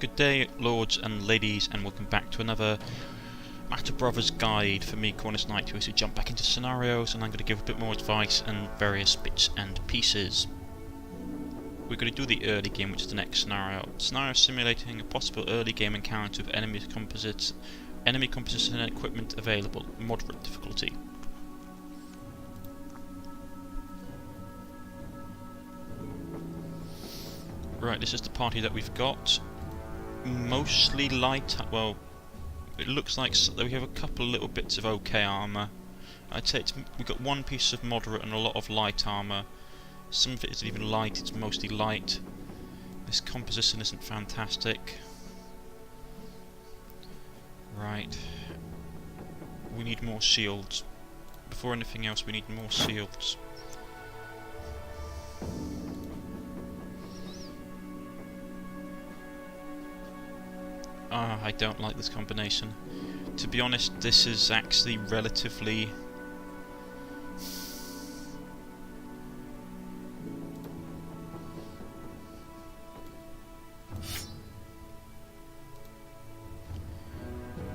Good day, lords and ladies, and welcome back to another Matter Brothers guide for me, Cornish-Knight, who is to jump back into scenarios, and I'm going to give a bit more advice and various bits and pieces. We're going to do the early game, which is the next scenario. Scenario simulating a possible early game encounter with enemy composites and equipment available. Moderate difficulty. Right, this is the party that we've got. Mostly light, well, it looks like we have a couple little bits of okay armour. I'd say we've got one piece of moderate and a lot of light armour. Some of it isn't even light, it's mostly light. This composition isn't fantastic. Right. We need more shields. Before anything else, we need more shields. I don't like this combination. To be honest, this is actually relatively...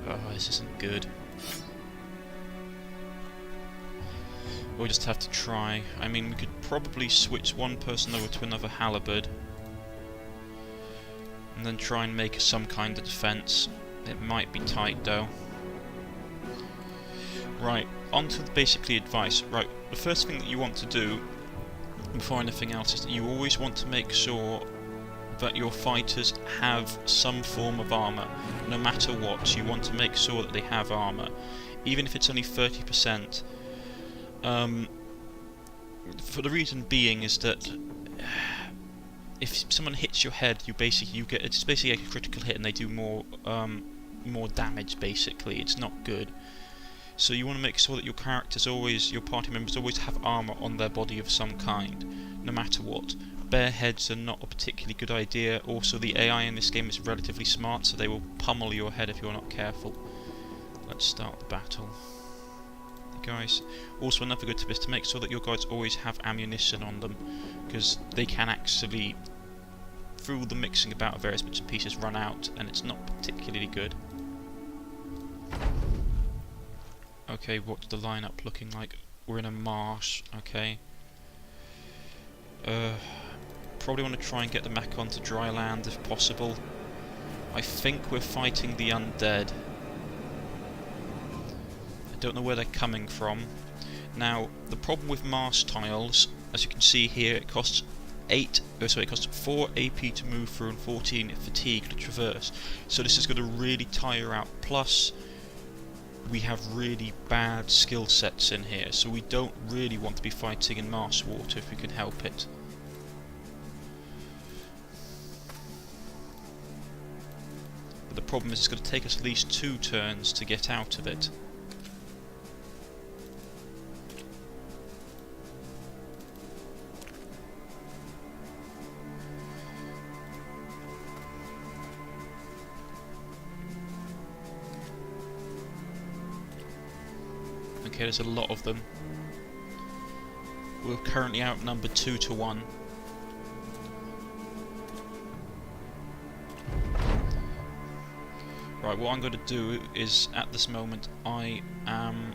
Oh, this isn't good. We'll just have to try. I mean, we could probably switch one person over to another halberd and then try and make some kind of defence. It might be tight though. Right, on to basically advice. Right, the first thing that you want to do before anything else is that you always want to make sure that your fighters have some form of armour. No matter what, you want to make sure that they have armour. Even if it's only 30%. For the reason being is that if someone hits your head, you get it's basically a critical hit, and they do more damage. Basically, it's not good. So you want to make sure that your party members always have armor on their body of some kind, no matter what. Bare heads are not a particularly good idea. Also, the AI in this game is relatively smart, so they will pummel your head if you're not careful. Let's start the battle, guys. Also, another good tip is to make sure that your guys always have ammunition on them, because they can actually, through the mixing about of various bits and pieces, run out, and it's not particularly good. Okay, what's the lineup looking like? We're in a marsh, okay. Probably want to try and get them back onto dry land if possible. I think we're fighting the undead. I don't know where they're coming from. Now, the problem with marsh tiles, as you can see here, it costs 4 AP to move through and 14 fatigue to traverse. So this is going to really tire out. Plus, we have really bad skill sets in here, so we don't really want to be fighting in marsh water if we can help it. But the problem is it's going to take us at least 2 turns to get out of it. Okay, there's a lot of them. We're currently outnumbered 2 to 1. Right, what I'm going to do is, at this moment, I am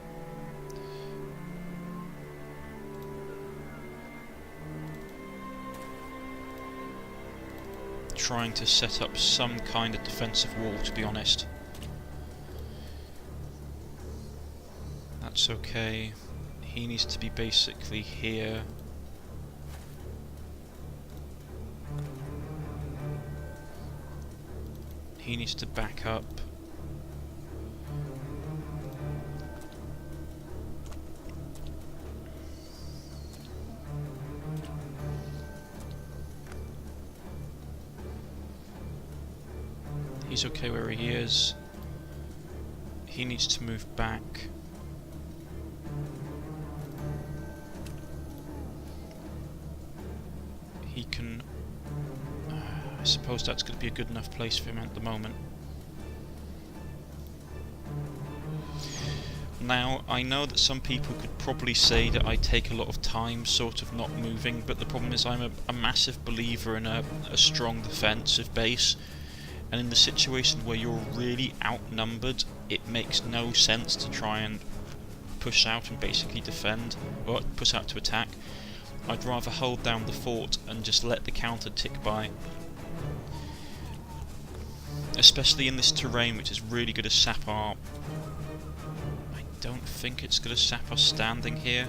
trying to set up some kind of defensive wall, to be honest. That's okay. He needs to be basically here. He needs to back up. He's okay where he is. He needs to move back. He can... I suppose that's going to be a good enough place for him at the moment. Now, I know that some people could probably say that I take a lot of time sort of not moving, but the problem is I'm a massive believer in a strong defensive base. and in the situation where you're really outnumbered, it makes no sense to try and push out and basically defend, or push out to attack. I'd rather hold down the fort and just let the counter tick by. Especially in this terrain, which is really good to sap our... I don't think it's going to sap us standing here.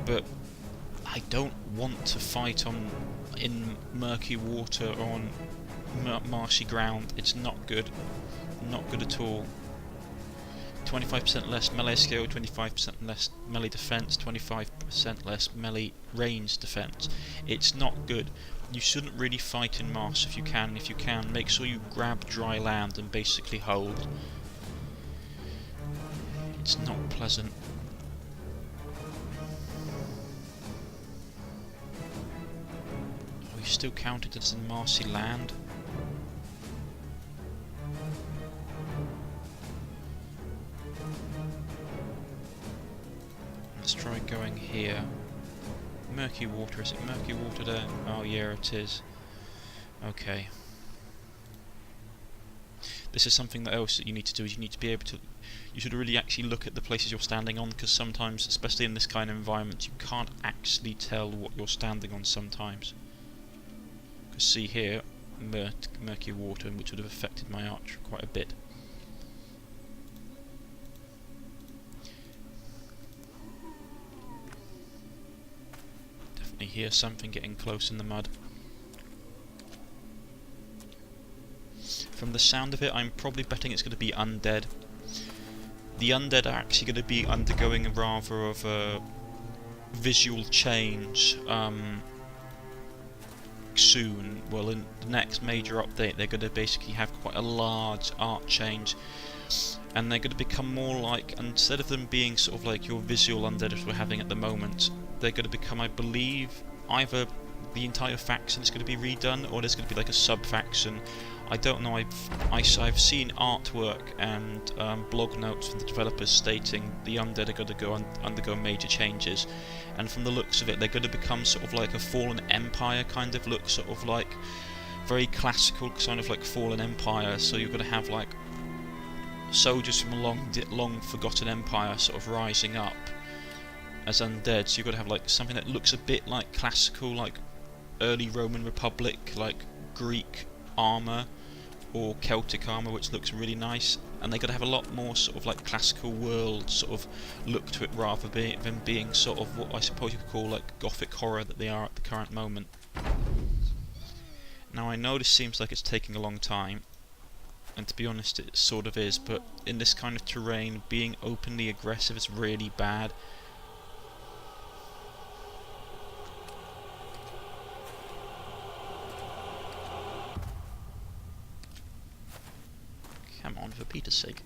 But I don't want to fight in murky water or on marshy ground. It's not good. Not good at all. 25% less melee skill, 25% less melee defense, 25% less melee range defense. It's not good. You shouldn't really fight in marsh if you can. If you can, make sure you grab dry land and basically hold. It's not pleasant. Are we still counted as in marshy land? Let's try going here. Murky water, is it murky water there? Oh yeah, it is. Okay. This is something else that you need to do, is you need to be able to... You should really actually look at the places you're standing on, because sometimes, especially in this kind of environment, you can't actually tell what you're standing on sometimes. Because see here, murky water, which would have affected my archer quite a bit. I hear something getting close in the mud. From the sound of it, I'm probably betting it's going to be undead. The undead are actually going to be undergoing a rather of a visual change soon. Well, in the next major update, they're going to basically have quite a large art change. And they're going to become more like, instead of them being sort of like your visual undead as we're having at the moment, they're going to become, I believe, either the entire faction is going to be redone, or there's going to be like a sub-faction. I don't know, I've seen artwork and blog notes from the developers stating the undead are going to undergo major changes, and from the looks of it, they're going to become sort of like a fallen empire kind of look, sort of like very classical, kind of like fallen empire. So you're going to have like soldiers from a long forgotten empire sort of rising up as undead, so you've got to have like something that looks a bit like classical, like early Roman Republic, like Greek armour or Celtic armour, which looks really nice, and they've got to have a lot more sort of like classical world sort of look to it, rather than being sort of what I suppose you could call like Gothic horror that they are at the current moment. Now I know this seems like it's taking a long time, and to be honest it sort of is, but in this kind of terrain, being openly aggressive is really bad. Come on, for Peter's sake.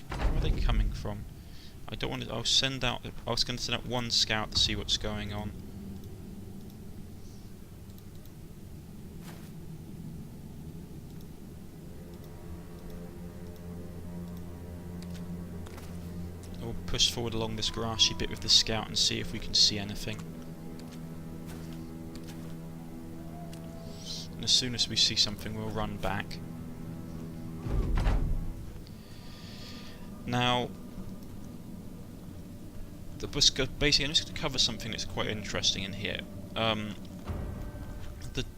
Where are they coming from? I don't want to... I was going to send out one scout to see what's going on. We'll push forward along this grassy bit with the scout and see if we can see anything. And as soon as we see something, we'll run back. Now, basically, I'm just going to cover something that's quite interesting in here.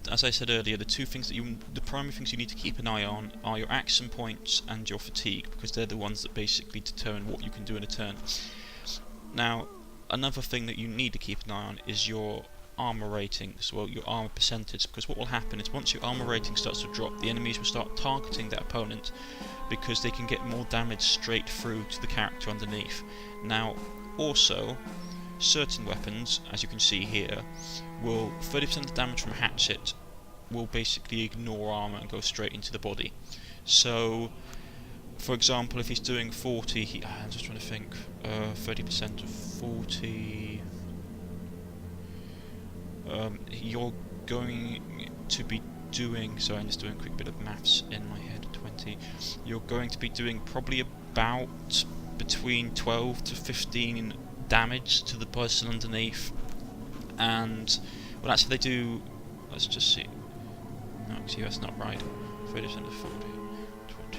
As I said earlier, the primary things you need to keep an eye on are your action points and your fatigue, because they're the ones that basically determine what you can do in a turn. Now, another thing that you need to keep an eye on is your armor ratings, well, your armor percentage, because what will happen is once your armor rating starts to drop, the enemies will start targeting that opponent, because they can get more damage straight through to the character underneath. Now, also, certain weapons, as you can see here, will 30% of the damage from a hatchet will basically ignore armor and go straight into the body. So, for example, if he's doing 40, I'm just trying to think, 30% of 40... you're going to be doing, sorry, I'm just doing a quick bit of maths in my head, 20, you're going to be doing probably about between 12 to 15 damage to the person underneath, and well, actually they do Let's just see. No, see, that's not right. 30% of 40, 20.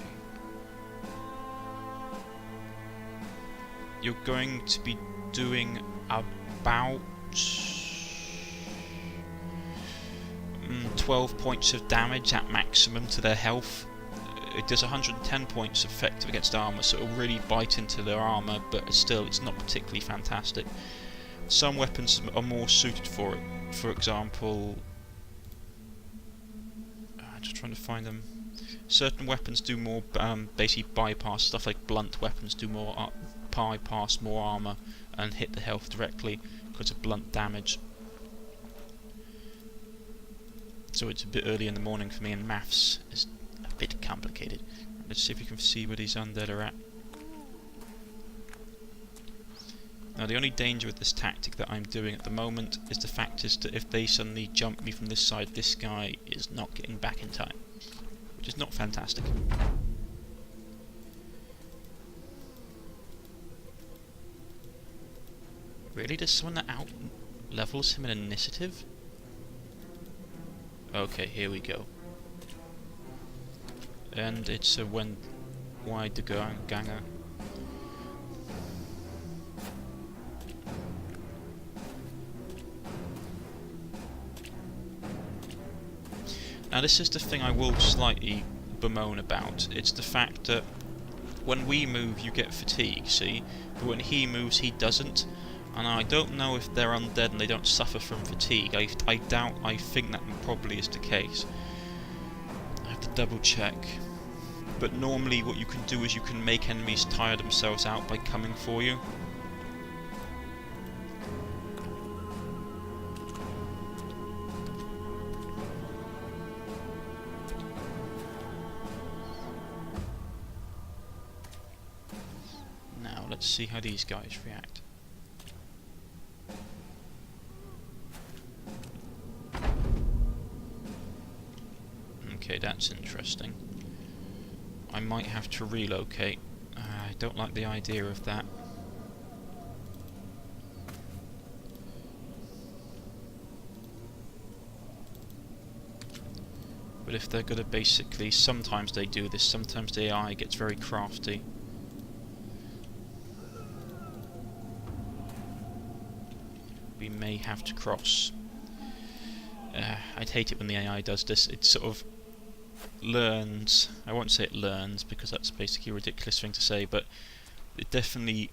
You're going to be doing about 12 points of damage at maximum to their health. It does 110 points effective against armour, so it'll really bite into their armour, but still, it's not particularly fantastic. Some weapons are more suited for it. For example, I'm just trying to find them. Certain weapons do more, basically bypass stuff like blunt weapons do more bypass more armour and hit the health directly because of blunt damage. So it's a bit early in the morning for me, and maths is a bit complicated. Let's see if we can see where these undead are at. Now the only danger with this tactic that I'm doing at the moment is the fact is that if they suddenly jump me from this side, this guy is not getting back in time, which is not fantastic. Really? Does someone that out levels him in initiative? Okay, here we go. And it's a wide the ganger. Now this is the thing I will slightly bemoan about. It's the fact that when we move you get fatigue, see? But when he moves he doesn't. And I don't know if they're undead and they don't suffer from fatigue. I think that probably is the case. I have to double check. But normally what you can do is you can make enemies tire themselves out by coming for you. Now let's see how these guys react. Okay, that's interesting. I might have to relocate. I don't like the idea of that. But if they're gonna basically, sometimes they do this, sometimes the AI gets very crafty. We may have to cross. I'd hate it when the AI does this. It sort of learns, I won't say it learns because that's basically a ridiculous thing to say, but it definitely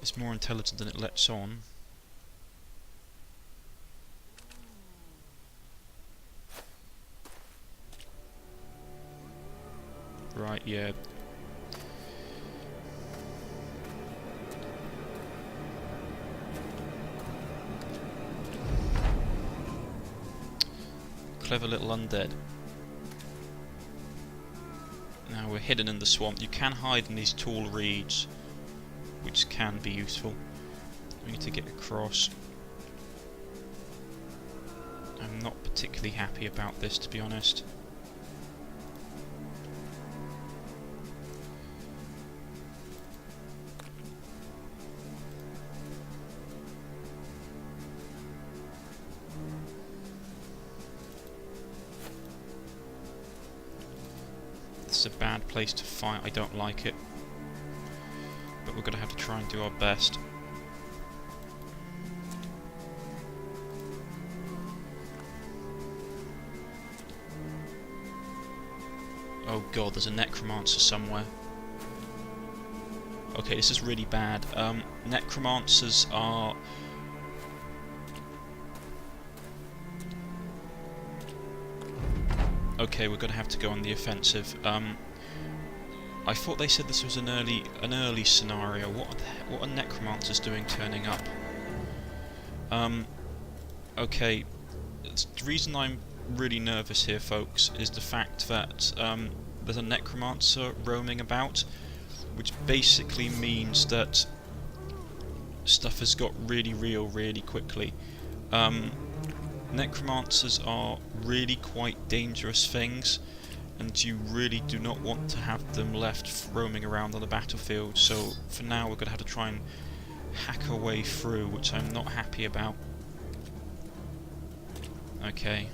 is more intelligent than it lets on. Right, yeah. Clever little undead. Now we're hidden in the swamp. You can hide in these tall reeds, which can be useful. We need to get across. I'm not particularly happy about this, to be honest. It's a bad place to fight, I don't like it. But we're going to have to try and do our best. Oh god, there's a necromancer somewhere. Okay, this is really bad. Necromancers are... Okay, we're going to have to go on the offensive. I thought they said this was an early scenario. What are necromancers doing turning up? Okay, the reason I'm really nervous here, folks, is the fact that there's a necromancer roaming about, which basically means that stuff has got really real really quickly. Necromancers are really quite dangerous things, and you really do not want to have them left roaming around on the battlefield, so for now we're going to have to try and hack our way through, which I'm not happy about. Okay,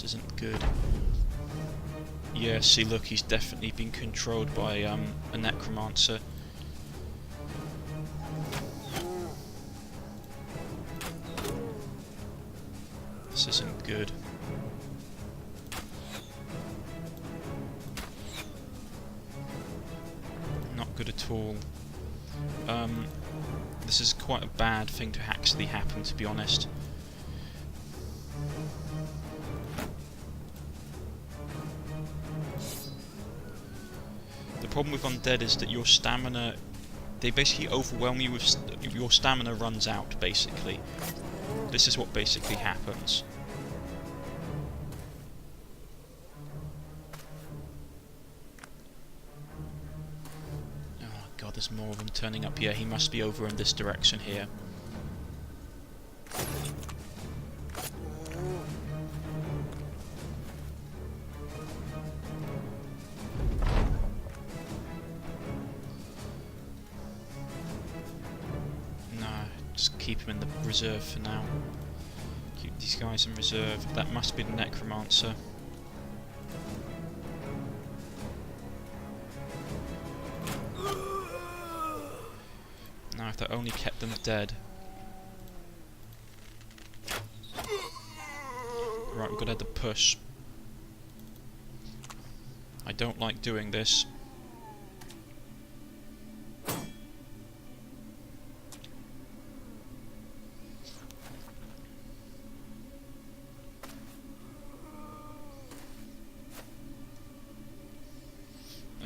This isn't good. Yeah, see, look, he's definitely been controlled by a necromancer. This isn't good. Not good at all. This is quite a bad thing to actually happen, to be honest. The problem with undead is that your stamina, they basically overwhelm you with your stamina runs out, basically. This is what basically happens. Oh god, there's more of them turning up here. He must be over in this direction here. Just keep him in the reserve for now. Keep these guys in reserve. That must be the necromancer. Now if that only kept them dead. Right, we've got to have the push. I don't like doing this.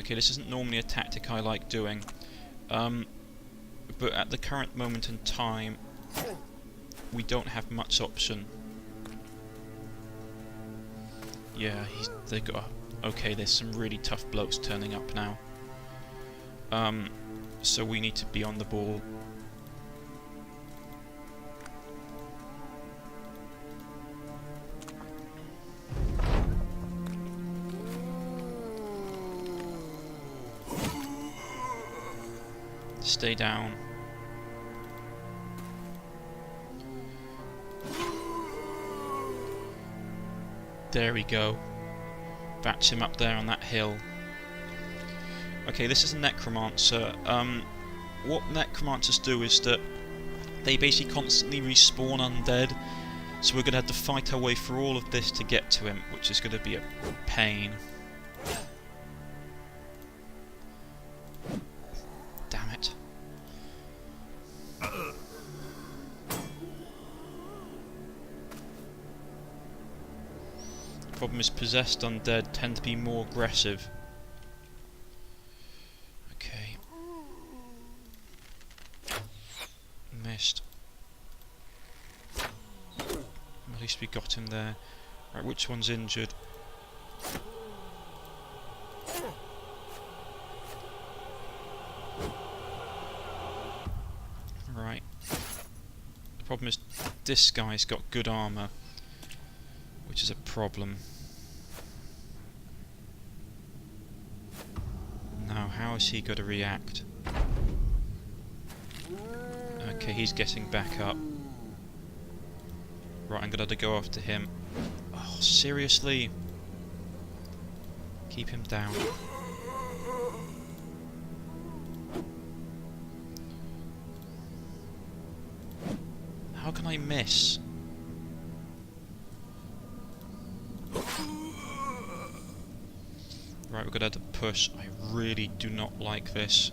Okay, this isn't normally a tactic I like doing, but at the current moment in time, we don't have much option. Yeah, they got. Okay, there's some really tough blokes turning up now. So we need to be on the ball. Stay down. There we go. That's him up there on that hill. Okay, this is a necromancer. What necromancers do is that they basically constantly respawn undead, so we're going to have to fight our way through all of this to get to him, which is going to be a pain. Damn it. The problem is possessed undead tend to be more aggressive. Okay. Missed. At least we got him there. Right, which one's injured? Right. The problem is this guy's got good armour, which is a problem. Now, how is he going to react? Okay, he's getting back up. Right, I'm going to have to go after him. Oh, seriously? Keep him down. How can I miss? Right, we're going to have to push. I really do not like this.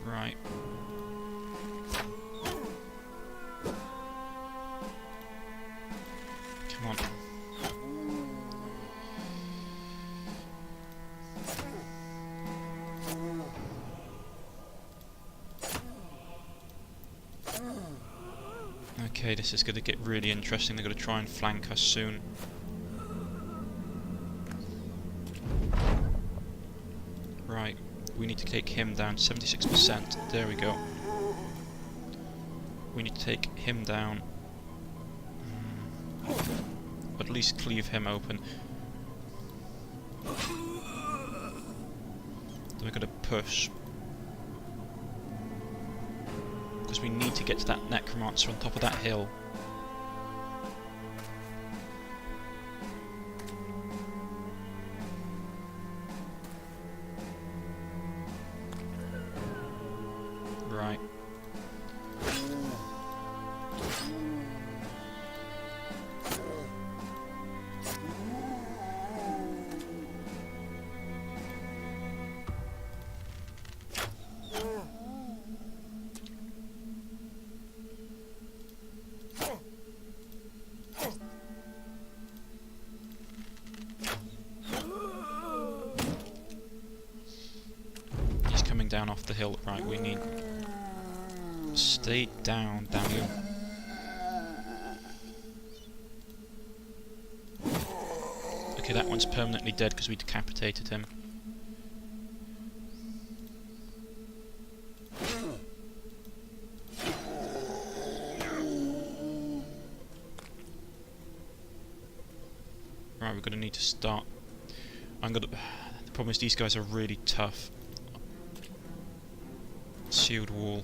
Right. Come on. Okay, this is going to get really interesting. They're going to try and flank us soon. Right, we need to take him down. 76%. There we go. We need to take him down. At least cleave him open. Then we're going to push. Because we need to get to that necromancer on top of that hill. Right. He's coming down off the hill. Right, we need... Stay down, damn you. Okay, that one's permanently dead because we decapitated him. Right, we're going to need to start... The problem is these guys are really tough. Sealed wall.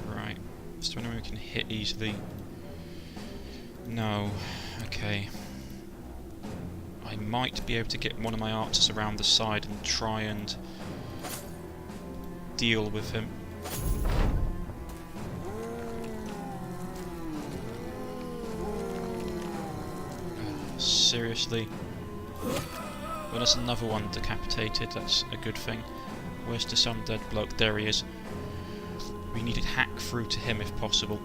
Right. Is there anyone we can hit easily? No. Okay. I might be able to get one of my archers around the side and try and deal with him. Seriously? Well, there's another one decapitated, that's a good thing. Where's this undead bloke? There he is. We need to hack through to him if possible.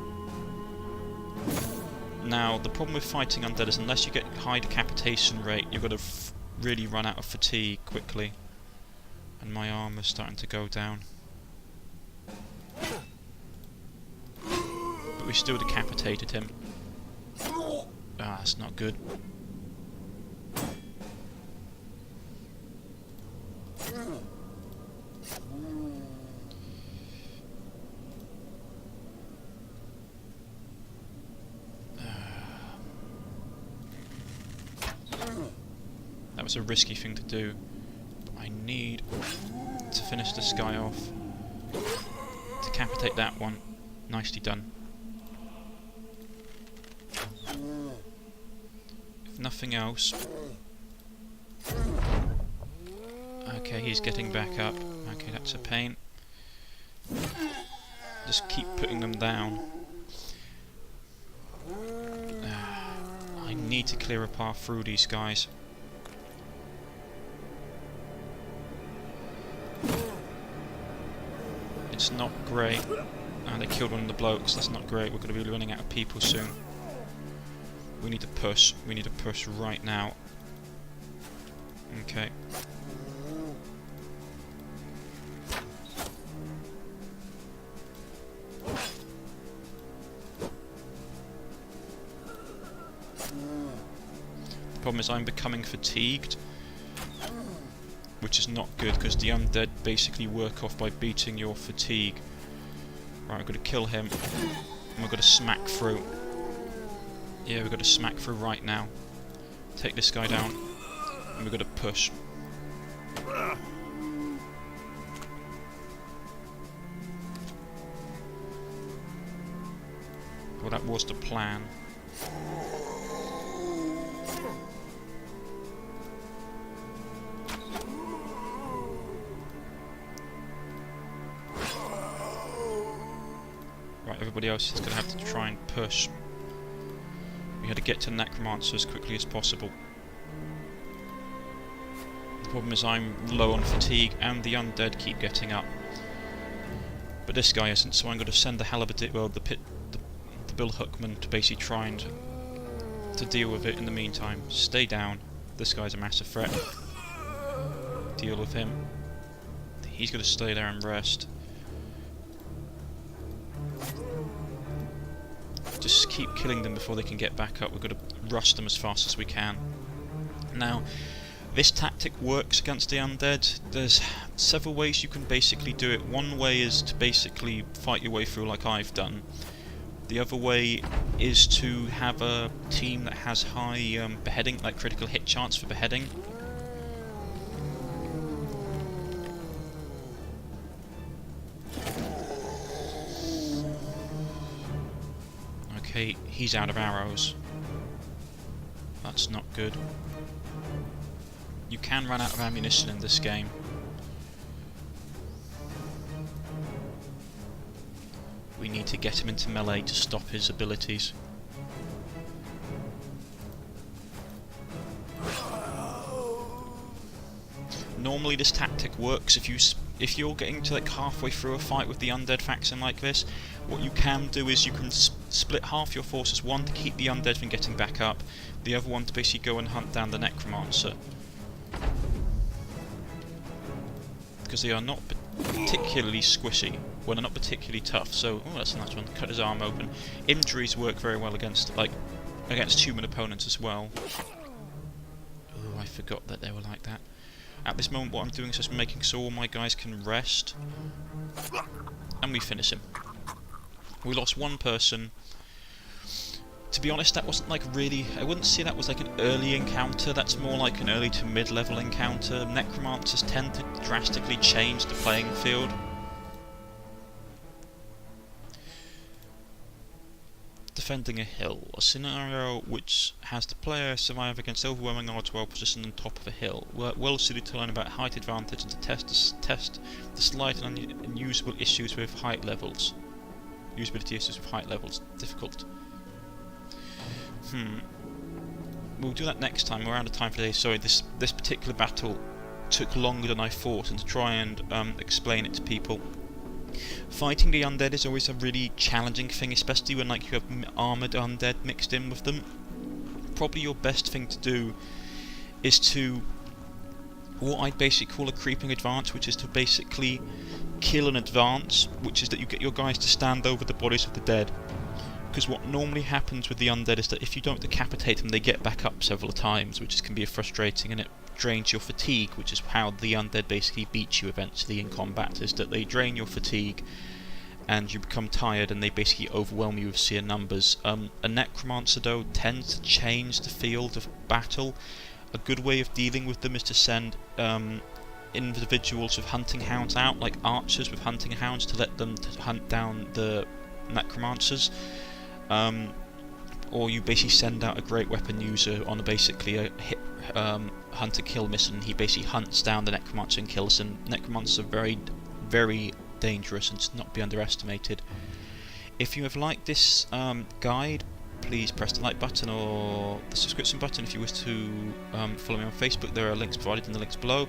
Now, the problem with fighting undead is unless you get high decapitation rate, you're going to really run out of fatigue quickly. And my armor's starting to go down. But we still decapitated him. Ah, that's not good. That was a risky thing to do. But I need to finish this guy off. Decapitate that one. Nicely done. If nothing else... Okay, he's getting back up. Okay, that's a pain. Just keep putting them down. I need to clear a path through these guys. It's not great. They killed one of the blokes, that's not great. We're going to be running out of people soon. We need to push. We need to push right now. Okay. The problem is I'm becoming fatigued, which is not good because the undead basically work off by beating your fatigue. Right, we've got to kill him, and we've got to smack through. Yeah, we've got to smack through right now. Take this guy down, and we've got to push. Well, that was the plan. Right, everybody else is going to have to try and push. We had to get to Necromancer as quickly as possible. The problem is I'm low on fatigue and the undead keep getting up. But this guy isn't, so I'm going to send the halberd, well, the Bill Hookman to basically try and to deal with it in the meantime. Stay down. This guy's a massive threat. Deal with him. He's going to stay there and rest. Just keep killing them before they can get back up. We've got to rush them as fast as we can. Now, This tactic works against the undead. There's several ways you can basically do it. One way is to basically fight your way through like I've done. The other way is to have a team that has high beheading, like critical hit chance for beheading. Okay, he's out of arrows. That's not good. You can run out of ammunition in this game. We need to get him into melee to stop his abilities. Normally this tactic works if you're getting to like halfway through a fight with the undead faction like this. What you can do is you can split half your forces, one to keep the undead from getting back up, the other one to basically go and hunt down the necromancer. Because they are not particularly squishy, well, they're not particularly tough, so, oh, that's a nice one, cut his arm open. Injuries work very well against human opponents as well. Oh, I forgot that they were like that. At this moment what I'm doing is just making so all my guys can rest, and we finish him. We lost one person. To be honest, that wasn't like really, I wouldn't say that was like an early encounter, that's more like an early to mid-level encounter. Necromancers tend to drastically change the playing field. Defending a hill, a scenario which has the player survive against overwhelming odds while positioned on top of a hill. Well suited to learn about height advantage and to test the slight and unusable issues with height levels. Usability issues with height levels. Difficult. We'll do that next time. We're out of time for today. Sorry, this particular battle took longer than I thought, and to try and explain it to people. Fighting the undead is always a really challenging thing, especially when like you have armoured undead mixed in with them. Probably your best thing to do is to what I'd basically call a creeping advance, which is to basically kill in advance, which is that you get your guys to stand over the bodies of the dead. Because what normally happens with the undead is that if you don't decapitate them, they get back up several times, which can be frustrating, and it drains your fatigue, which is how the undead basically beat you eventually in combat, is that they drain your fatigue and you become tired and they basically overwhelm you with sheer numbers. A necromancer though tends to change the field of battle. A good way of dealing with them is to send individuals with hunting hounds out, like archers with hunting hounds, to let them hunt down the necromancers. Or you basically send out a great weapon user on basically a hunter-kill mission, and he basically hunts down the necromancer and kills him. Necromancers are very, very dangerous and should not be underestimated. If you have liked this guide, please press the like button or the subscription button. If you wish to follow me on Facebook, there are links provided in the links below,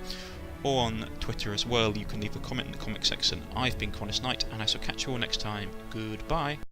or on Twitter as well. You can leave a comment in the comment section. I've been Cornish-Knight, and I shall catch you all next time. Goodbye.